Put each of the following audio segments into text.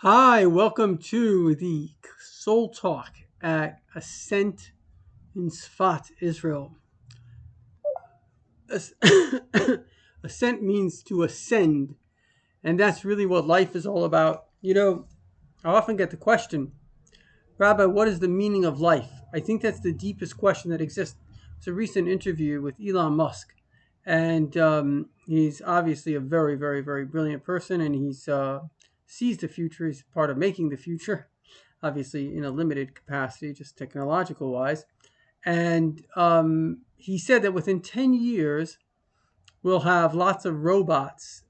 Hi, welcome to the Soul Talk at Ascent in Sfat, Israel. As- Ascent means to ascend, and that's really what life is all about. I often get the question, Rabbi, what is the meaning of life? I think that's the deepest question that exists. It's a recent interview with Elon Musk, and he's obviously a very, very, very brilliant person, and he's sees the future. He's part of making the future, obviously in a limited capacity, just technological wise. And he said that within 10 years, we'll have lots of robots.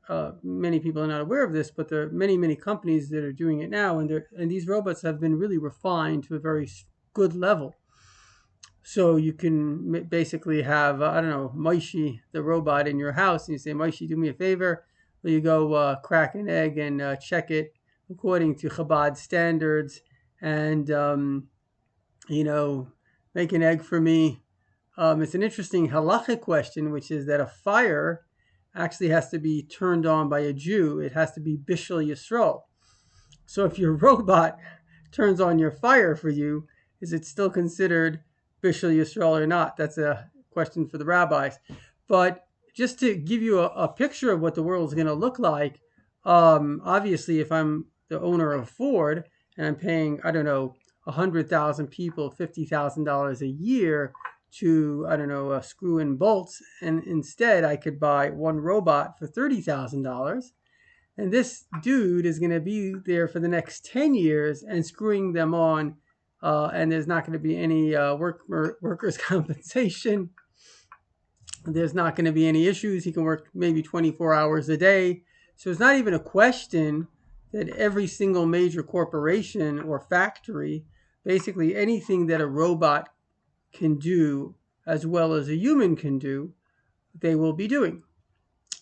Many people are not aware of this, but there are many, many companies that are doing it now, and these robots have been really refined to a very good level. So you can basically have, I don't know, Moishi, the robot in your house, and you say, Moishi, do me a favor. Will you go crack an egg and check it according to Chabad standards and, you know, make an egg for me? It's an interesting halachic question, which is that a fire actually has to be turned on by a Jew. It has to be Bishul Yisrael. So if your robot turns on your fire for you, is it still considered Bishul Yisrael or not? That's a question for the rabbis. But just to give you a picture of what the world is going to look like, obviously, if I'm the owner of Ford and I'm paying, I don't know, 100,000 people $50,000 a year to, I don't know, screw in bolts, and instead I could buy one robot for $30,000, and this dude is going to be there for the next 10 years and screwing them on. And there's not going to be any workers' compensation. There's not going to be any issues. He can work maybe 24 hours a day. So it's not even a question that every single major corporation or factory, basically anything that a robot can do as well as a human can do, they will be doing.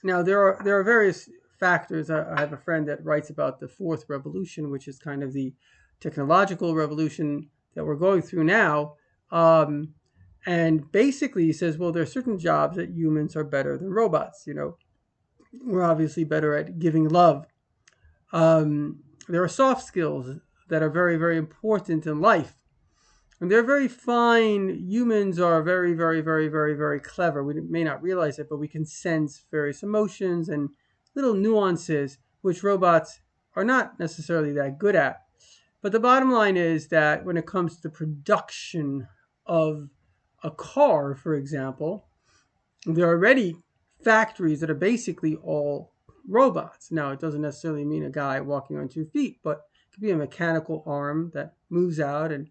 Now there are various factors. I have a friend that writes about the fourth revolution, which is kind of the technological revolution that we're going through now. And basically, he says, well, there are certain jobs that humans are better than robots. We're obviously better at giving love. There are soft skills that are very, very important in life. And they're very fine. Humans are very, very, very, very, very clever. We may not realize it, but we can sense various emotions and little nuances, which robots are not necessarily that good at. But the bottom line is that when it comes to the production of a car, for example, there are already factories that are basically all robots. Now, it doesn't necessarily mean a guy walking on 2 feet, but it could be a mechanical arm that moves out and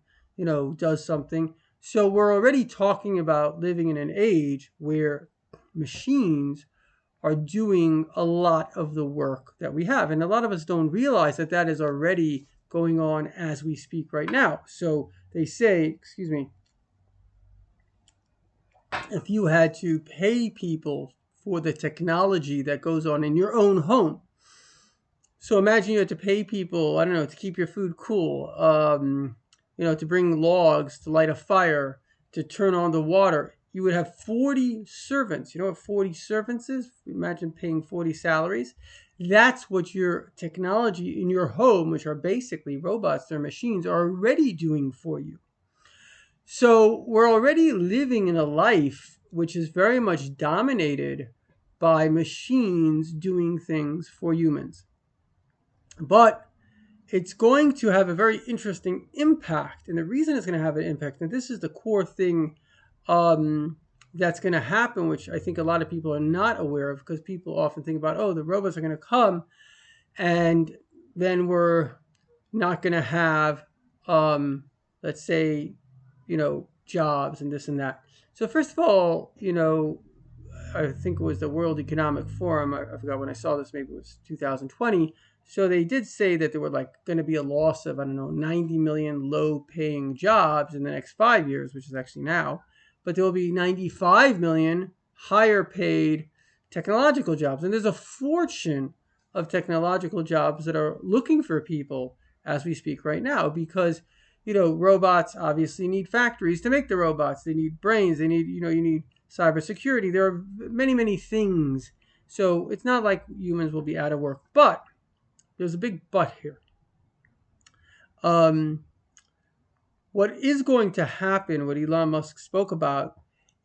does something. So we're already talking about living in an age where machines are doing a lot of the work that we have. And a lot of us don't realize that that is already going on as we speak right now. So they say, excuse me, if you had to pay people for the technology that goes on in your own home. So imagine you had to pay people, I don't know, to keep your food cool, to bring logs, to light a fire, to turn on the water. You would have 40 servants. You know what 40 servants is? Imagine paying 40 salaries. That's what your technology in your home, which are basically robots, they're machines, are already doing for you. So we're already living in a life which is very much dominated by machines doing things for humans. But it's going to have a very interesting impact. And the reason it's going to have an impact, and this is the core thing that's going to happen, which I think a lot of people are not aware of, because people often think about, oh, the robots are going to come and then we're not going to have, let's say, jobs and this and that. So first of all, I think it was the World Economic Forum. I forgot when I saw this. Maybe it was 2020. So they did say that there were going to be a loss of, I don't know, 90 million low-paying jobs in the next 5 years, which is actually now. But there will be 95 million higher-paid technological jobs, and there's a fortune of technological jobs that are looking for people as we speak right now, because robots obviously need factories to make the robots. They need brains. They need, you need cybersecurity. There are many, many things. So it's not like humans will be out of work. But there's a big but here. Um, what is going to happen, what Elon Musk spoke about,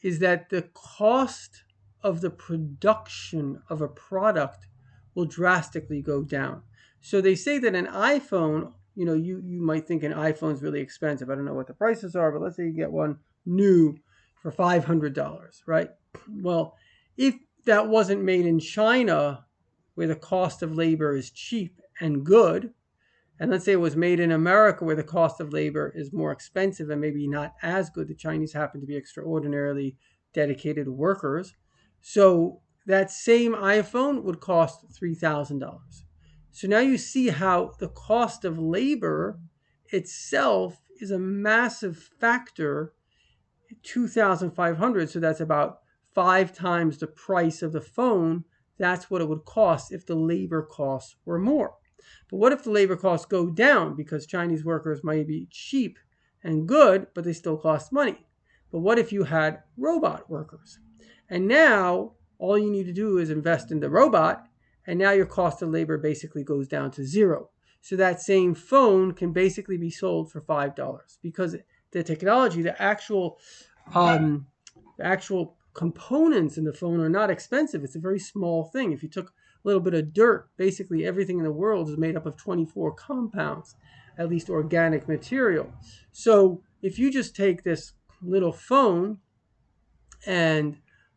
is that the cost of the production of a product will drastically go down. So they say that an iPhone, you might think an iPhone is really expensive. I don't know what the prices are, but let's say you get one new for $500, right? Well, if that wasn't made in China, where the cost of labor is cheap and good, and let's say it was made in America where the cost of labor is more expensive and maybe not as good. The Chinese happen to be extraordinarily dedicated workers. So that same iPhone would cost $3,000. So now you see how the cost of labor itself is a massive factor, 2,500. So that's about 5 times the price of the phone. That's what it would cost if the labor costs were more. But what if the labor costs go down because Chinese workers might be cheap and good, but they still cost money? But what if you had robot workers? And now all you need to do is invest in the robot, and now your cost of labor basically goes down to zero. So that same phone can basically be sold for $5 because the technology, the actual components in the phone are not expensive. It's a very small thing. If you took a little bit of dirt, basically everything in the world is made up of 24 compounds, at least organic material. So if you just take this little phone and,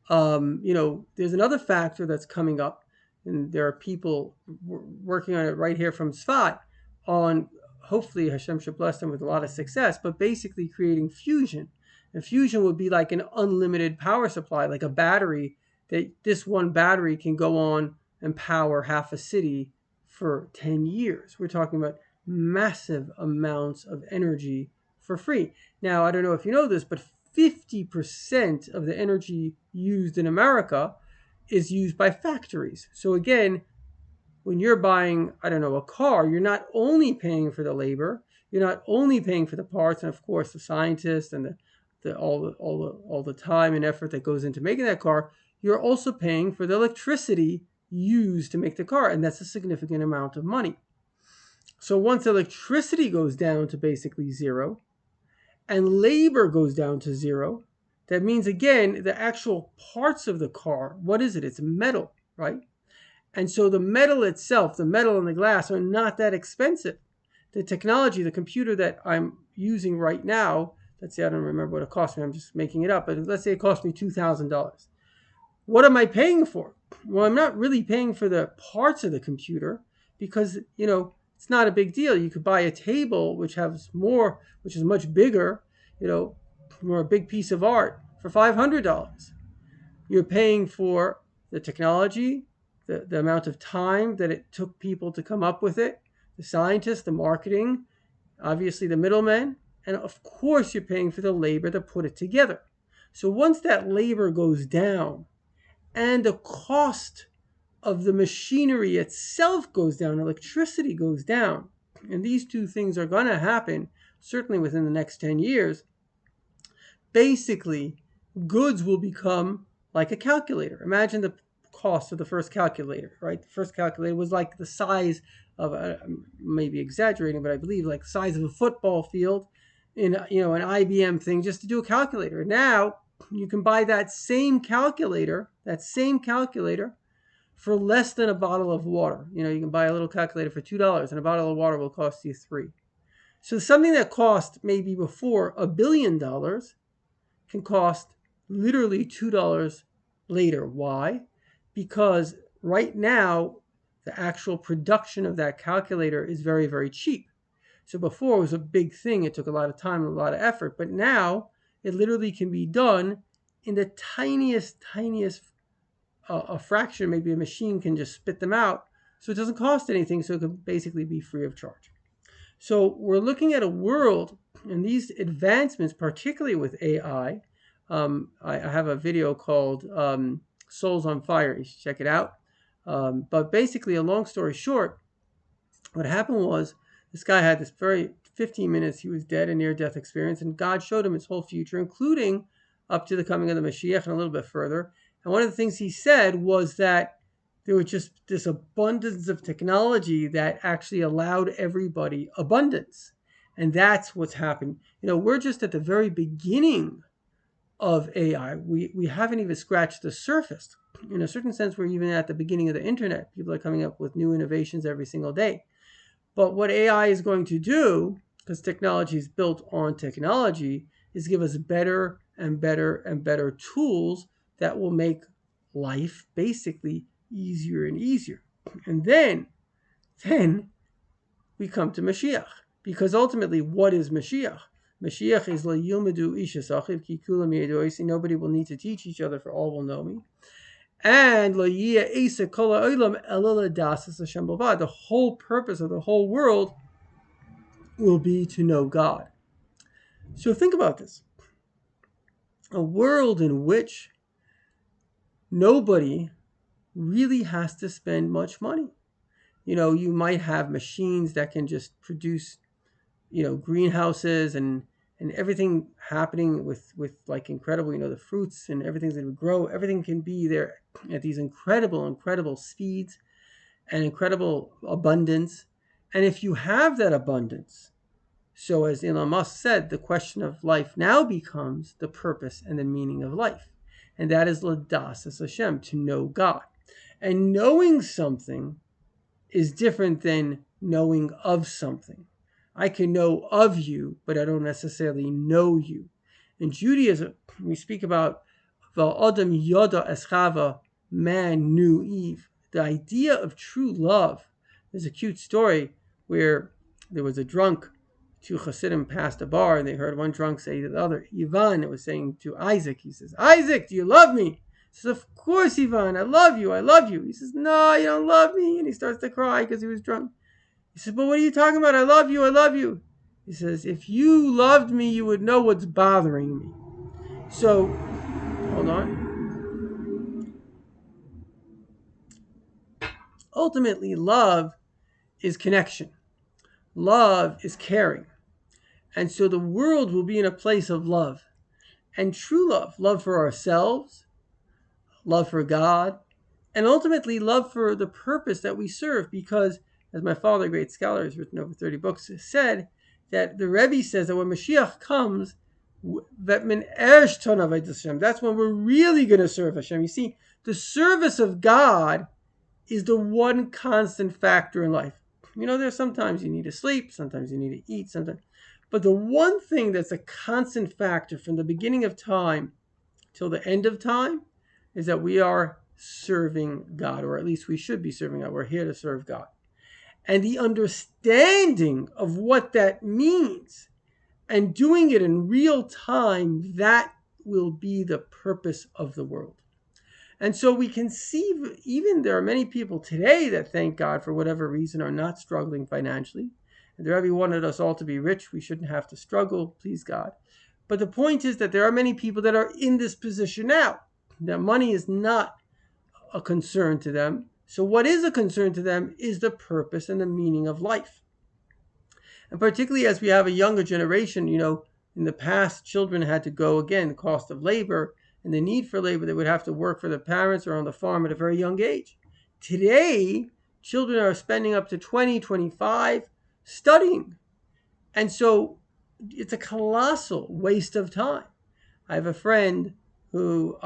there's another factor that's coming up, and there are people working on it right here from Tzfat on, hopefully Hashem should bless them with a lot of success, but basically creating fusion. And fusion would be like an unlimited power supply, like a battery, that this one battery can go on and power half a city for 10 years. We're talking about massive amounts of energy for free. Now, I don't know if you know this, but 50% of the energy used in America is used by factories. So again, when you're buying, a car, you're not only paying for the labor, you're not only paying for the parts, and of course the scientists and all the time and effort that goes into making that car, you're also paying for the electricity used to make the car, and that's a significant amount of money. So once electricity goes down to basically zero, and labor goes down to zero, that means, again, the actual parts of the car, what is it? It's metal, right? And so the metal itself, the metal and the glass, are not that expensive. The technology, the computer that I'm using right now, let's say I don't remember what it cost me, I'm just making it up, but let's say it cost me $2,000. What am I paying for? Well, I'm not really paying for the parts of the computer because, it's not a big deal. You could buy a table which is much bigger, or a big piece of art for $500. You're paying for the technology, the amount of time that it took people to come up with it, the scientists, the marketing, obviously the middlemen, and of course you're paying for the labor to put it together. So once that labor goes down and the cost of the machinery itself goes down, electricity goes down, and these two things are going to happen certainly within the next 10 years, basically goods will become like a calculator. Imagine the cost of the first calculator, right? The first calculator was like the size of, maybe exaggerating, but I believe like the size of a football field in, an IBM thing just to do a calculator. Now you can buy that same calculator for less than a bottle of water. You can buy a little calculator for $2 and a bottle of water will cost you $3. So something that cost maybe before $1 billion can cost literally $2 later. Why? Because right now the actual production of that calculator is very, very cheap. So before it was a big thing. It took a lot of time and a lot of effort. But now it literally can be done in the tiniest a fraction. Maybe a machine can just spit them out. So it doesn't cost anything. So it can basically be free of charge. So we're looking at a world, and these advancements, particularly with AI, I have a video called Souls on Fire. You should check it out. But basically, a long story short, what happened was this guy had this 15 minutes, he was dead, a near-death experience, and God showed him his whole future, including up to the coming of the Mashiach and a little bit further. And one of the things he said was that there was just this abundance of technology that actually allowed everybody abundance. And that's what's happened. We're just at the very beginning of AI. We haven't even scratched the surface. In a certain sense, we're even at the beginning of the internet. People are coming up with new innovations every single day. But what AI is going to do, because technology is built on technology, is give us better and better and better tools that will make life basically easier and easier. And then we come to Mashiach. Because ultimately, what is Mashiach? Mashiach is la yilmedu ish asachiv ki kulam yedoisi. Nobody will need to teach each other, for all will know me. And la yia esa kol ha'olam ela ladasas Hashem bavad. The whole purpose of the whole world will be to know God. So think about this. A world in which nobody really has to spend much money. You might have machines that can just produce, greenhouses and everything happening with like incredible, the fruits and everything that would grow. Everything can be there at these incredible speeds and incredible abundance. And if you have that abundance, so as Elon Musk said, the question of life now becomes the purpose and the meaning of life. And that is Ladasas Hashem, to know God. And knowing something is different than knowing of something. I can know of you, but I don't necessarily know you. In Judaism, we speak about Va'adam Yoda Eschava, man knew Eve. The idea of true love. There's a cute story where there was a drunk. Two Hasidim passed a bar, and they heard one drunk say to the other, Ivan, it was saying to Isaac, he says, Isaac, do you love me? He says, of course, Ivan, I love you. He says, no, you don't love me. And he starts to cry because he was drunk. He says, but what are you talking about? I love you. He says, if you loved me, you would know what's bothering me. So, hold on. Ultimately, love is connection. Love is caring. And so the world will be in a place of love. And true love for ourselves, love for God, and ultimately love for the purpose that we serve. Because, as my father, a great scholar, has written over 30 books, said that the Rebbe says that when Mashiach comes, that's when we're really going to serve Hashem. You see, the service of God is the one constant factor in life. There's sometimes you need to sleep, sometimes you need to eat, but the one thing that's a constant factor from the beginning of time till the end of time is that we are serving God, or at least we should be serving God. We're here to serve God. And the understanding of what that means and doing it in real time, that will be the purpose of the world. And so we can see, even there are many people today that, thank God, for whatever reason, are not struggling financially. And the Rebbe wanted us all to be rich. We shouldn't have to struggle, please God. But the point is that there are many people that are in this position now, that money is not a concern to them. So what is a concern to them is the purpose and the meaning of life. And particularly as we have a younger generation, in the past, children had to go, again, the cost of labor and the need for labor. They would have to work for their parents or on the farm at a very young age. Today, children are spending up to 20, 25 studying. And so it's a colossal waste of time. I have a friend who,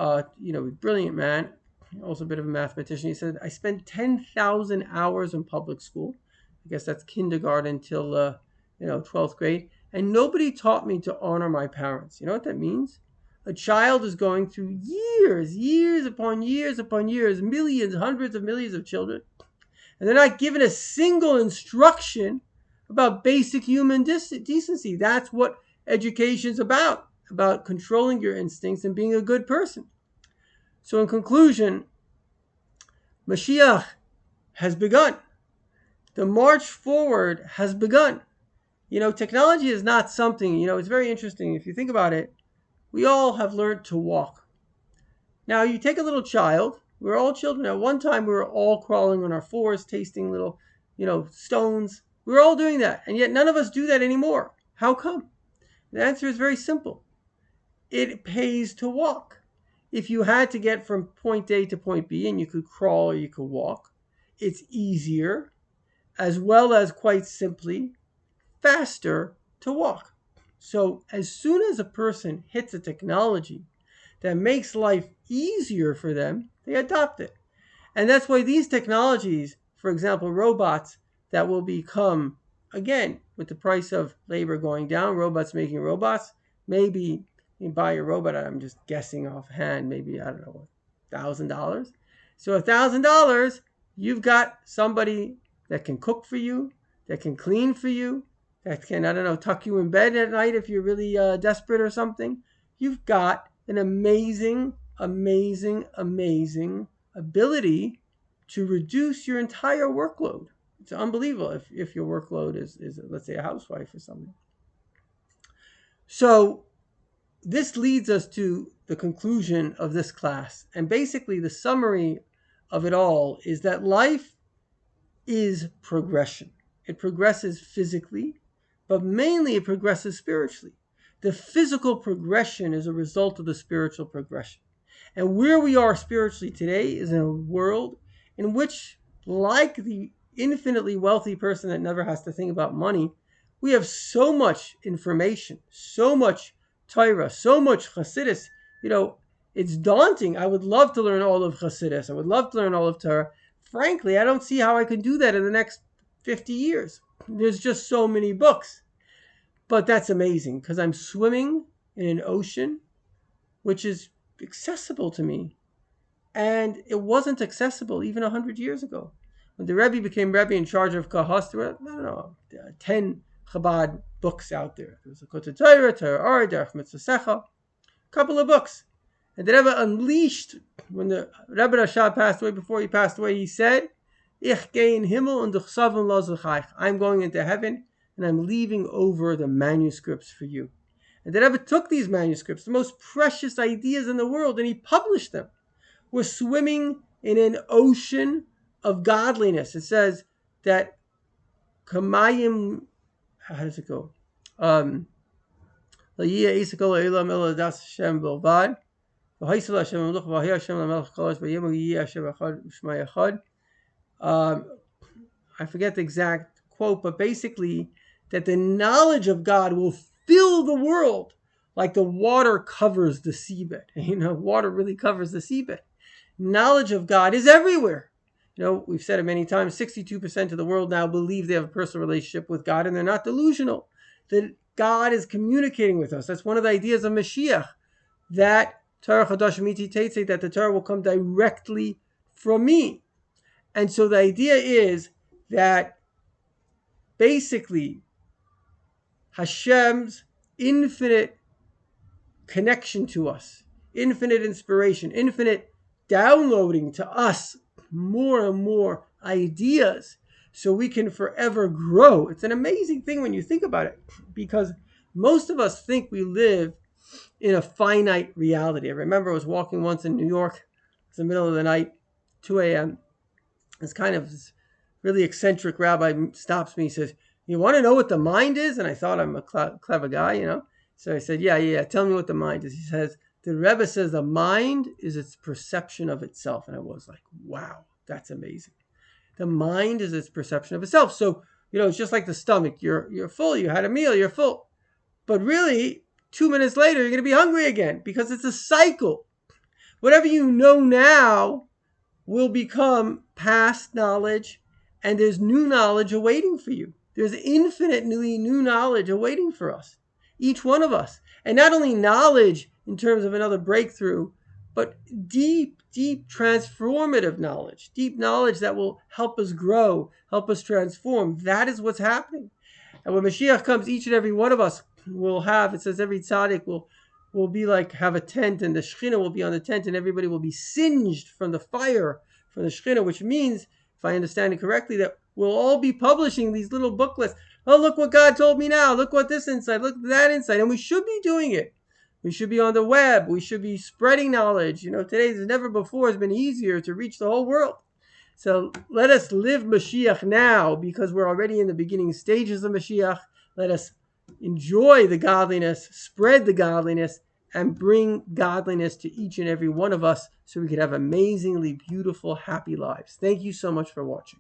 brilliant man, also a bit of a mathematician. He said, I spent 10,000 hours in public school. I guess that's kindergarten till, 12th grade. And nobody taught me to honor my parents. You know what that means? A child is going through years upon years, millions, hundreds of millions of children. And they're not given a single instruction about basic human decency. That's what education is about controlling your instincts and being a good person. So in conclusion, Mashiach has begun. The march forward has begun. Technology is not something, it's very interesting. If you think about it, we all have learned to walk. Now, you take a little child. We're all children. At one time, we were all crawling on our fours, tasting little, stones. We were all doing that. And yet none of us do that anymore. How come? The answer is very simple. It pays to walk. If you had to get from point A to point B and you could crawl or you could walk, it's easier, as well as quite simply faster to walk. So as soon as a person hits a technology that makes life easier for them, they adopt it. And that's why these technologies, for example, robots that will become, again, with the price of labor going down, robots making robots, maybe you buy a robot, I'm just guessing offhand, maybe, I don't know, $1,000. So $1,000, you've got somebody that can cook for you, that can clean for you, that can, I don't know, tuck you in bed at night if you're really desperate or something. You've got an amazing, amazing, amazing ability to reduce your entire workload. It's unbelievable if your workload is let's say a housewife or something. So this leads us to the conclusion of this class. And basically the summary of it all is that life is progression. It progresses physically, but mainly it progresses spiritually. The physical progression is a result of the spiritual progression. And where we are spiritually today is in a world in which, like the infinitely wealthy person that never has to think about money, we have so much information, so much Torah, so much Chassidus. It's daunting. I would love to learn all of Chassidus. I would love to learn all of Torah. Frankly, I don't see how I can do that in the next 50 years. There's just so many books. But that's amazing because I'm swimming in an ocean which is accessible to me. And it wasn't accessible even 100 years ago. When the Rebbe became Rebbe in charge of Kahos, there were, 10 Chabad books out there. There was a Kotei Torah, Torah Or, Derech Mitzvosecha, a couple of books. And the Rebbe unleashed, when the Rebbe Rashab passed away, before he passed away, he said, Ich gehe in Himmel und Duchsavim lo zechayich. I'm going into heaven and I'm leaving over the manuscripts for you. And the Rebbe took these manuscripts, the most precious ideas in the world, and he published them. We're swimming in an ocean of godliness. It says that Kamayim, how does it go? I forget the exact quote, but basically that the knowledge of God will fill the world like the water covers the seabed. Water really covers the seabed. Knowledge of God is everywhere. We've said it many times, 62% of the world now believe they have a personal relationship with God, and they're not delusional. That God is communicating with us. That's one of the ideas of Mashiach, that Torah Chadash Miti Tetzei, that the Torah will come directly from me. And so the idea is that basically Hashem's infinite connection to us, infinite inspiration, infinite downloading to us more and more ideas so we can forever grow. It's an amazing thing when you think about it, because most of us think we live in a finite reality. I remember I was walking once in New York. It's the middle of the night, 2 a.m. This kind of really eccentric rabbi stops me. He says, "You want to know what the mind is?" And I thought I'm a clever guy, So I said, yeah, tell me what the mind is. He says, the Rebbe says the mind is its perception of itself. And I was like, wow, that's amazing. The mind is its perception of itself. So, it's just like the stomach. You're full. You had a meal. You're full. But really, 2 minutes later, you're going to be hungry again because it's a cycle. Whatever you know now will become past knowledge, and there's new knowledge awaiting for you. There's infinitely new knowledge awaiting for us, each one of us. And not only knowledge in terms of another breakthrough, but deep, deep transformative knowledge, deep knowledge that will help us grow, help us transform. That is what's happening. And when Mashiach comes, each and every one of us will have, it says every tzaddik will be like, have a tent, and the Shekhinah will be on the tent, and everybody will be singed from the fire, from the Shekhinah, which means, if I understand it correctly, that we'll all be publishing these little booklets. Oh, look what God told me now. Look what this insight, look that insight. And we should be doing it. We should be on the web. We should be spreading knowledge. Today, as never before, has been easier to reach the whole world. So let us live Mashiach now, because we're already in the beginning stages of Mashiach. Let us enjoy the godliness, spread the godliness, and bring godliness to each and every one of us so we could have amazingly beautiful, happy lives. Thank you so much for watching.